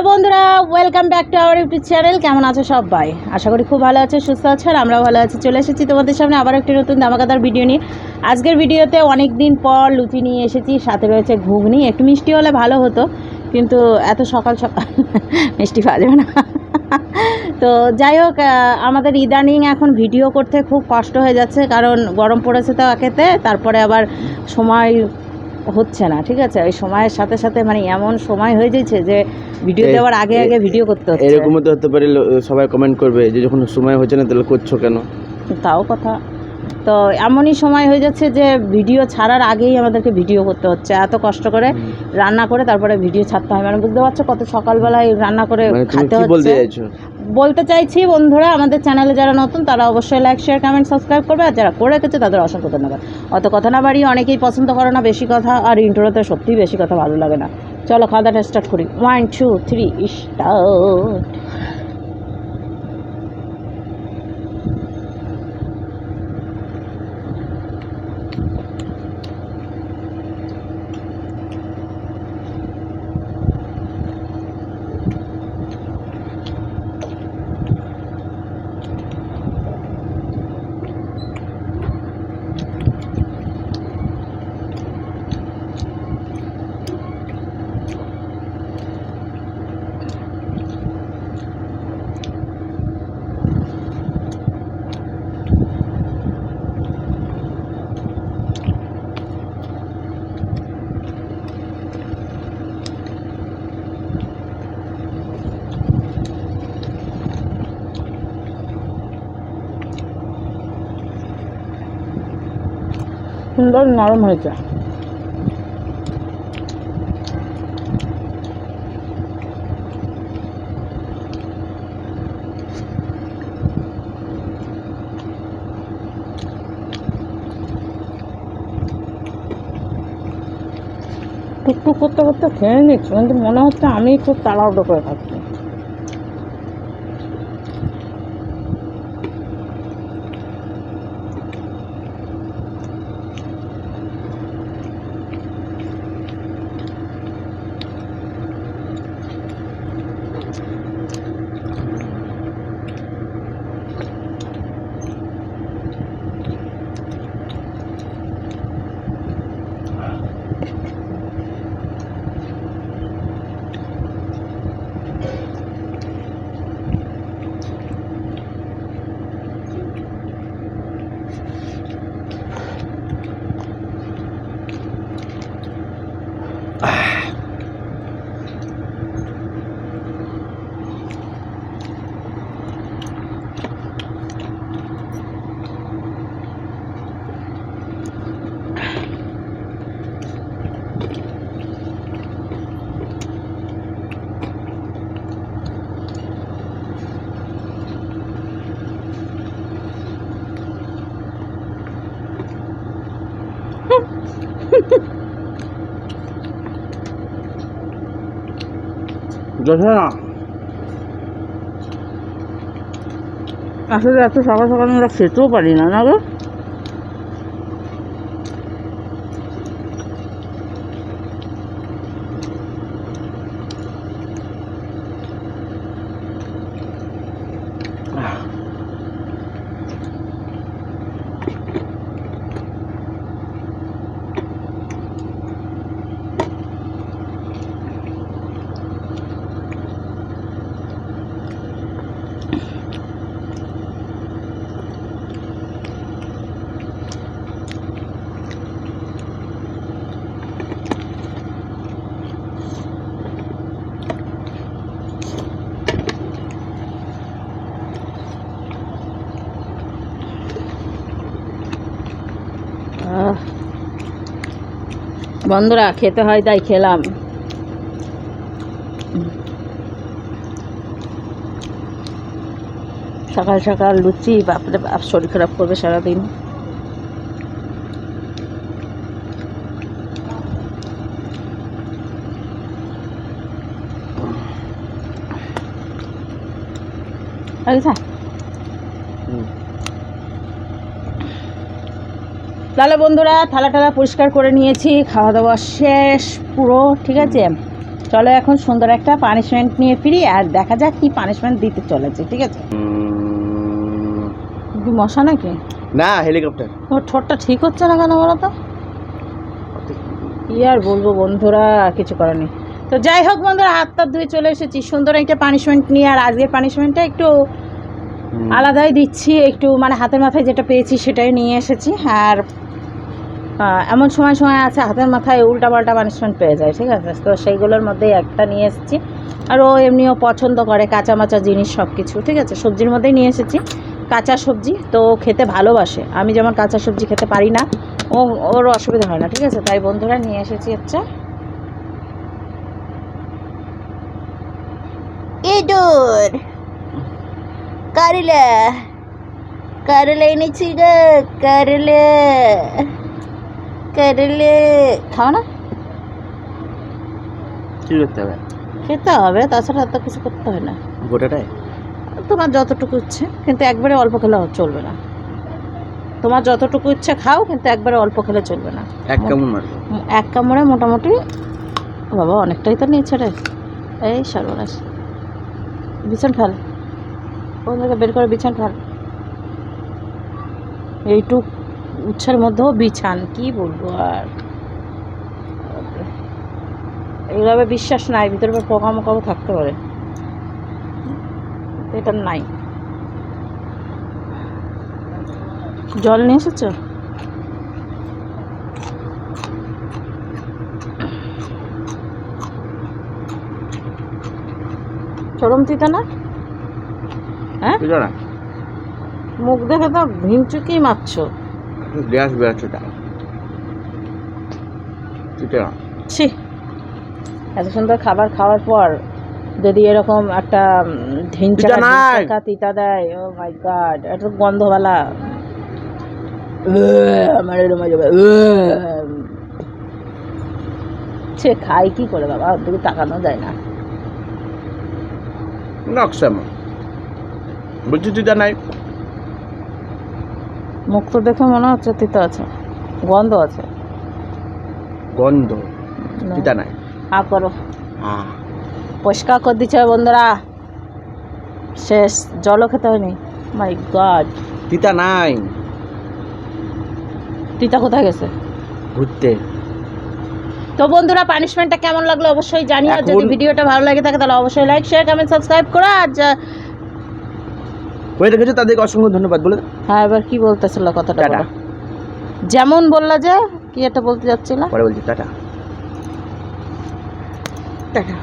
বন্ধুরা, welcome back to our YouTube channel. কেমন আছো সবাই? আশা করি খুব ভালো আছে, সুস্থ আছে, আর আমরাও ভালো আছি। চলে এসেছি তোমাদের সামনে আবার একটি নতুন ধামাকাদার ভিডিও নিয়ে। আজকের ভিডিওতে অনেক দিন পর লুচি নিয়ে এসেছি, সাথে রয়েছে ঘুগনি। একটু মিষ্টি হলে ভালো হতো, কিন্তু এত সকাল সকাল মিষ্টি পাওয়া যাবে না। তো যাই হোক, আমাদের ইদানিং এখন ভিডিও করতে খুব কষ্ট হয়ে যাচ্ছে, কারণ গরম পড়েছে তো একেতে, তারপরে আবার সময় হচ্ছে না। ঠিক আছে, ওই সময়ের সাথে সাথে মানে এমন সময় হয়ে যাচ্ছে যে ভিডিও দেওয়ার আগে আগে ভিডিও করতে হচ্ছে। এরকমও তো হতে পারে, সবাই কমেন্ট করবে যে যখন সময় হচ্ছে না তাহলে করছো কেন। তাও কথা। তো এমনই সময় হয়ে যাচ্ছে যে ভিডিও ছাড়ার আগেই আমাদেরকে ভিডিও করতে হচ্ছে, এত কষ্ট করে রান্না করে তারপরে ভিডিও ছাড়তে হয়। মানে বুঝতে পারছো কত সকালবেলায় রান্না করে খেতে হচ্ছে। বলতে চাইছি বন্ধুরা, আমাদের চ্যানেলে যারা নতুন তারা অবশ্যই লাইক, শেয়ার, কমেন্ট, সাবস্ক্রাইব করবে, আর যারা করে রেখেছে তাদের অসংখ্য ধন্যবাদ। অত কথা না বাড়িয়ে, অনেকেই পছন্দ করে না বেশি কথা, আর ইন্ট্রোতে সত্যিই বেশি কথা ভালো লাগে না। চলো খাওয়া দাওয়াটা স্টার্ট করি। 1 2 3 স্টার্ট। সুন্দর নরম হয়েছে। টুকটুক করতে করতে খেয়ে নিচ্ছি, কিন্তু মনে হচ্ছে আমি খুব তাড়াহুড়ো করে খাচ্ছি। আসলে এত সকাল সকাল আমরা খেতেও পারি না, না গো। বন্ধুরা, খেতে হয় তাই খেলাম। সকাল সকাল লুচি, বাপরে বাপ, শরীর খারাপ করবে সারাদিন। আচ্ছা, তাহলে বন্ধুরা থালা টালা পরিষ্কার করে নিয়েছি, খাওয়া দাওয়া শেষ পুরো। ঠিক আছে, চলো এখন সুন্দর একটা পানিশমেন্ট নিয়ে ফিরি আর দেখা যাক কি পানিশমেন্ট দিতে চলেছে, ঠিক আছে? কি মশা নাকি? না, হেলিকপ্টার। ওর ঠোঁটটা ঠিক হচ্ছে না কেন বলো তো? কি আর বলবো বন্ধুরা, কিছু করার নেই। তো যাই হোক বন্ধুরা, হাত ধুয়ে চলে এসেছি সুন্দর একটা পানিশমেন্ট নিয়ে। আর আজকের পানিশমেন্টটা একটু আলাদাই দিচ্ছি, একটু মানে হাতের মাথায় যেটা পেয়েছি সেটাই নিয়ে এসেছি। আর এমন সময় সময় আছে হাতের মাথায় উল্টাপাল্টা পানিশমেন্ট পেয়ে যায়, ঠিক আছে? তো সেইগুলোর মধ্যেই একটা নিয়ে এসেছি। আর ও এমনিও পছন্দ করে কাঁচা মাচা জিনিস সব কিছু, ঠিক আছে? সবজির মধ্যেই নিয়ে এসেছি কাঁচা সবজি, তো খেতে ভালোবাসে। আমি যেমন কাঁচা সবজি খেতে পারি না, ওর অসুবিধা হয় না, ঠিক আছে? তাই বন্ধুরা নিয়ে এসেছি হচ্ছে ইঁদুর কারেলা। কারেলা এনেছি গো, কারেলা কারেলে। খাও না? কি করতে হবে? খেতে হবে, তাছাড়া তো কিছু করতে হয় না। গোটাটাই? তোমার যতটুকু ইচ্ছে, কিন্তু একবারে অল্প খেলে চলবে না। তোমার যতটুকু ইচ্ছে খাও, কিন্তু একবারে অল্প খেলে চলবে না। এক কামড় মারবো। এক কামড়ে মোটামুটি। বাবা অনেকটাই তো নিয়েছে রে। এই সর্বনাশ, বিছান ফেল, ওখান থেকে বের করে বিছান ফেল। এইটুক উচ্ছের মধ্যেও বিছান, কি বলবো আর। এইভাবে বিশ্বাস নাই, ভিতরে পোকামোকাও থাকতে পারে, এটা নাই। জল নিয়ে এসেছো? চরম তিতা না? হ্যাঁ, মুখ দেখে তো ভিমচুকি মারছো। গ্যাস বেরোচ্ছে তা। ছি, এত সুন্দর খাবার খাওয়ার পর যদি এরকম একটা ধিনচাকা তিতা দেয়, ও মাই গড, এটা গন্ধওয়ালা। আমার এরকম হয়ে যাবে। সে খাই কি করে বাবা, ওর দিকে তাকানো যায় না। নকশামা বলছি তিতা নাই। মুখ তো দেখে মনে হচ্ছে তিতা আছে, গন্ধ আছে। গন্ধ, তিতা নাই। আ করো, পরিষ্কার করে দিচ্ছে বন্ধুরা। শেষ, জলও খেতে হয়নি। মাই গড, তিতা নাই। তিতা কোথায় গেছে? ঘুরতে। তো বন্ধুরা, পানিশমেন্টটা কেমন লাগলো অবশ্যই জানিও। যদি ভিডিওটা ভালো লাগে থাকে তাহলে অবশ্যই লাইক শেয়ার কমেন্ট সাবস্ক্রাইব করো। আর হয়ে রেখেছো তাদেরকে অসংখ্য ধন্যবাদ বলে। হ্যাঁ, এবার কি বলতেছিল কথাটা বলো। যেমন বললা যে কি একটা বলতে যাচ্ছিল, পরে বলছি। টাটা। টাটা।